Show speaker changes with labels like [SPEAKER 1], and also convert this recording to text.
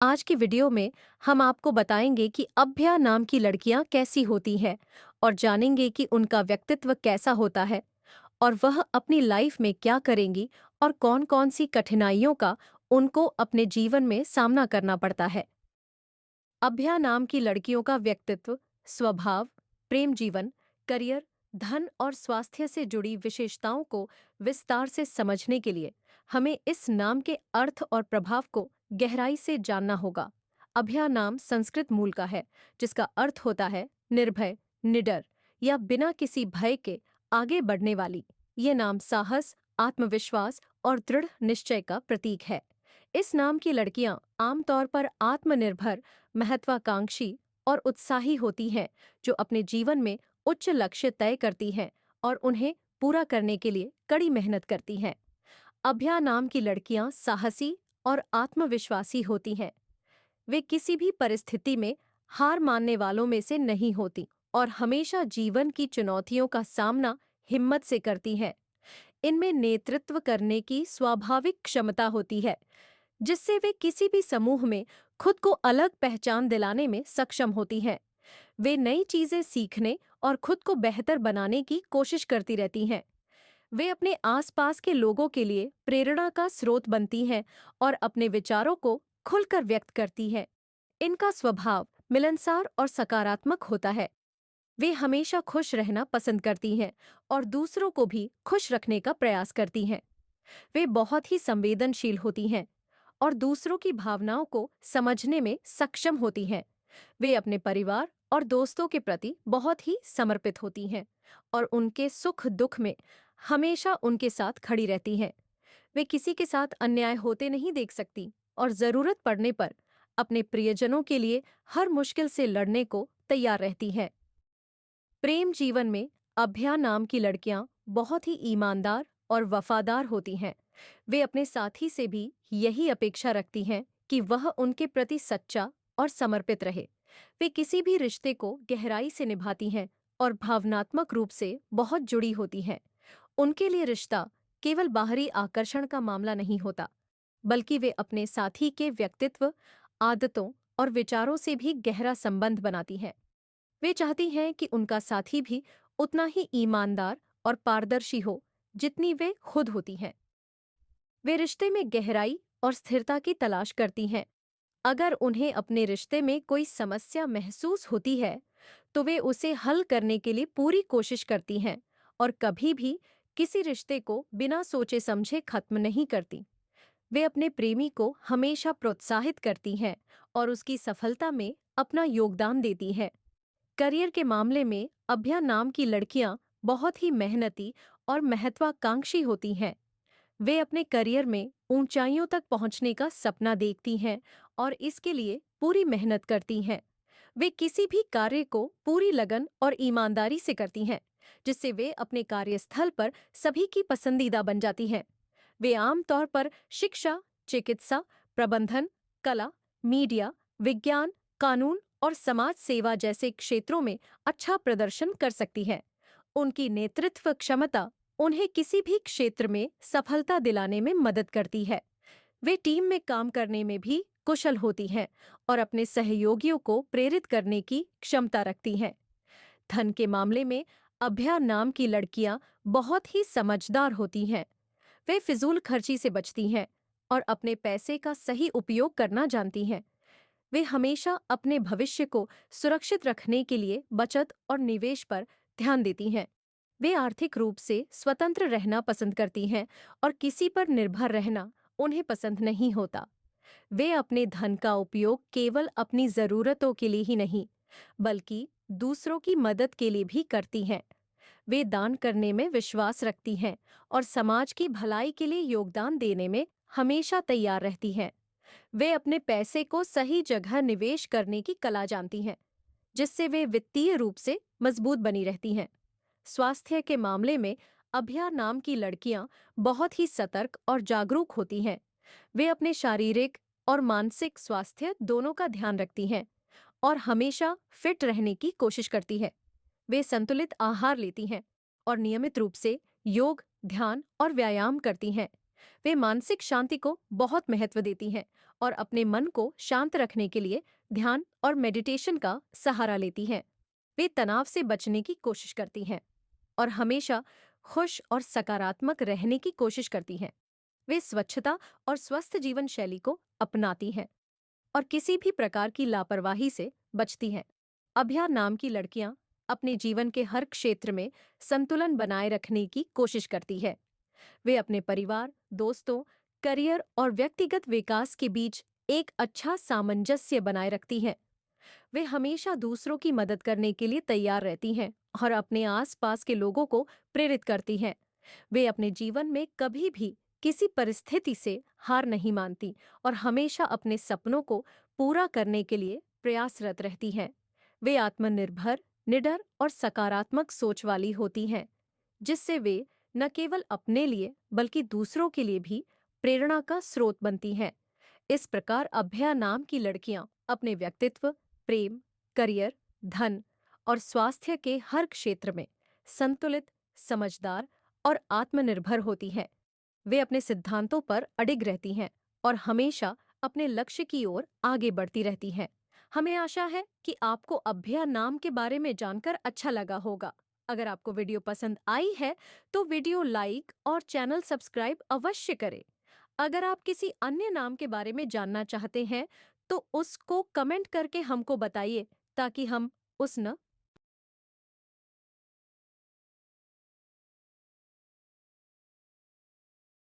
[SPEAKER 1] आज की वीडियो में हम आपको बताएंगे कि अभ्या नाम की लड़कियां कैसी होती हैं और जानेंगे कि उनका व्यक्तित्व कैसा होता है और वह अपनी लाइफ में क्या करेंगी और कौन-कौन सी कठिनाइयों का उनको अपने जीवन में सामना करना पड़ता है। अभ्या नाम की लड़कियों का व्यक्तित्व, स्वभाव, प्रेम जीवन, करियर, धन और स्वास्थ्य से जुड़ी विशेषताओं को विस्तार से समझने के लिए हमें इस नाम के अर्थ और प्रभाव को गहराई से जानना होगा। अभ्या नाम संस्कृत मूल का है, जिसका अर्थ होता है निर्भय, निडर या बिना किसी भय के आगे बढ़ने वाली। ये नाम साहस, आत्मविश्वास और दृढ़ निश्चय का प्रतीक है। इस नाम की लड़कियां आमतौर पर आत्मनिर्भर, महत्वाकांक्षी और उत्साही होती हैं, जो अपने जीवन में उच्च लक्ष्य तय करती हैं और उन्हें पूरा करने के लिए कड़ी मेहनत करती हैं। अभ्या नाम की लड़कियां साहसी और आत्मविश्वासी होती हैं। वे किसी भी परिस्थिति में हार मानने वालों में से नहीं होती और हमेशा जीवन की चुनौतियों का सामना हिम्मत से करती हैं। इनमें नेतृत्व करने की स्वाभाविक क्षमता होती है, जिससे वे किसी भी समूह में खुद को अलग पहचान दिलाने में सक्षम होती हैं। वे नई चीजें सीखने और खुद को बेहतर बनाने की कोशिश करती रहती हैं। वे अपने आसपास के लोगों के लिए प्रेरणा का स्रोत बनती हैं और अपने विचारों को खुलकर व्यक्त करती हैं। इनका स्वभाव मिलनसार और सकारात्मक होता है। वे हमेशा खुश रहना पसंद करती हैं और दूसरों को भी खुश रखने का प्रयास करती हैं। वे बहुत ही संवेदनशील होती हैं और दूसरों की भावनाओं को समझने में सक्षम होती हैं। वे अपने परिवार और दोस्तों के प्रति बहुत ही समर्पित होती हैं और उनके सुख दुख में हमेशा उनके साथ खड़ी रहती हैं। वे किसी के साथ अन्याय होते नहीं देख सकती और जरूरत पड़ने पर अपने प्रियजनों के लिए हर मुश्किल से लड़ने को तैयार रहती हैं। प्रेम जीवन में अभ्या नाम की लड़कियां बहुत ही ईमानदार और वफादार होती हैं। वे अपने साथी से भी यही अपेक्षा रखती हैं कि वह उनके प्रति सच्चा और समर्पित रहे। वे किसी भी रिश्ते को गहराई से निभाती हैं और भावनात्मक रूप से बहुत जुड़ी होती हैं। उनके लिए रिश्ता केवल बाहरी आकर्षण का मामला नहीं होता, बल्कि वे अपने साथी के व्यक्तित्व, आदतों और विचारों से भी गहरा संबंध बनाती हैं। वे चाहती हैं कि उनका साथी भी उतना ही ईमानदार और पारदर्शी हो जितनी वे खुद होती हैं। वे रिश्ते में गहराई और स्थिरता की तलाश करती हैं। अगर उन्हें अपने रिश्ते में कोई समस्या महसूस होती है, तो वे उसे हल करने के लिए पूरी कोशिश करती हैं और कभी भी किसी रिश्ते को बिना सोचे समझे खत्म नहीं करती। वे अपने प्रेमी को हमेशा प्रोत्साहित करती हैं और उसकी सफलता में अपना योगदान देती हैं। करियर के मामले में अभ्या नाम की लड़कियां बहुत ही मेहनती और महत्वाकांक्षी होती हैं। वे अपने करियर में ऊंचाइयों तक पहुंचने का सपना देखती हैं और इसके लिए पूरी मेहनत करती हैं। वे किसी भी कार्य को पूरी लगन और ईमानदारी से करती हैं, जिससे वे अपने कार्यस्थल पर सभी की पसंदीदा बन जाती हैं। वे आमतौर पर शिक्षा, चिकित्सा, प्रबंधन, कला, मीडिया, विज्ञान, कानून और समाज सेवा जैसे क्षेत्रों में अच्छा प्रदर्शन कर सकती हैं। उनकी नेतृत्व क्षमता उन्हें किसी भी क्षेत्र में सफलता दिलाने में मदद करती है। वे टीम में काम करने में भी कुशल होती हैं और अपने सहयोगियों को प्रेरित करने की क्षमता रखती हैं। धन के मामले में अभ्या नाम की लड़कियां बहुत ही समझदार होती हैं। वे फिजूल खर्ची से बचती हैं और अपने पैसे का सही उपयोग करना जानती हैं। वे हमेशा अपने भविष्य को सुरक्षित रखने के लिए बचत और निवेश पर ध्यान देती हैं। वे आर्थिक रूप से स्वतंत्र रहना पसंद करती हैं और किसी पर निर्भर रहना उन्हें पसंद नहीं होता। वे अपने धन का उपयोग केवल अपनी जरूरतों के लिए ही नहीं, बल्कि दूसरों की मदद के लिए भी करती हैं। वे दान करने में विश्वास रखती हैं और समाज की भलाई के लिए योगदान देने में हमेशा तैयार रहती हैं। वे अपने पैसे को सही जगह निवेश करने की कला जानती हैं, जिससे वे वित्तीय रूप से मजबूत बनी रहती हैं। स्वास्थ्य के मामले में अभ्या नाम की लड़कियां बहुत ही सतर्क और जागरूक होती हैं। वे अपने शारीरिक और मानसिक स्वास्थ्य दोनों का ध्यान रखती हैं और हमेशा फिट रहने की कोशिश करती है। वे संतुलित आहार लेती हैं और नियमित रूप से योग, ध्यान और व्यायाम करती हैं। वे मानसिक शांति को बहुत महत्व देती हैं और अपने मन को शांत रखने के लिए ध्यान और मेडिटेशन का सहारा लेती हैं। वे तनाव से बचने की कोशिश करती हैं और हमेशा खुश और सकारात्मक रहने की कोशिश करती हैं। वे स्वच्छता और स्वस्थ जीवन शैली को अपनाती हैं और किसी भी प्रकार की लापरवाही से बचती हैं। अभया नाम की लड़कियां अपने जीवन के हर क्षेत्र में संतुलन बनाए रखने की कोशिश करती है। वे अपने परिवार, दोस्तों, करियर और व्यक्तिगत विकास के बीच एक अच्छा सामंजस्य बनाए रखती हैं। वे हमेशा दूसरों की मदद करने के लिए तैयार रहती हैं और अपने आसपास के लोगों को प्रेरित करती हैं। वे अपने जीवन में कभी भी किसी परिस्थिति से हार नहीं मानती और हमेशा अपने सपनों को पूरा करने के लिए प्रयासरत रहती हैं। वे आत्मनिर्भर, निडर और सकारात्मक सोच वाली होती हैं, जिससे वे न केवल अपने लिए बल्कि दूसरों के लिए भी प्रेरणा का स्रोत बनती हैं। इस प्रकार अभया नाम की लड़कियां अपने व्यक्तित्व, प्रेम, करियर, धन और स्वास्थ्य के हर क्षेत्र में संतुलित, समझदार और आत्मनिर्भर होती हैं। वे अपने सिद्धांतों पर अडिग रहती हैं और हमेशा अपने लक्ष्य की ओर आगे बढ़ती रहती हैं। हमें आशा है कि आपको अभया नाम के बारे में जानकर अच्छा लगा होगा। अगर आपको वीडियो पसंद आई है तो वीडियो लाइक और चैनल सब्सक्राइब अवश्य करें। अगर आप किसी अन्य नाम के बारे में जानना चाहते हैं तो उसको कमेंट करके हमको बताइए ताकि हम उस न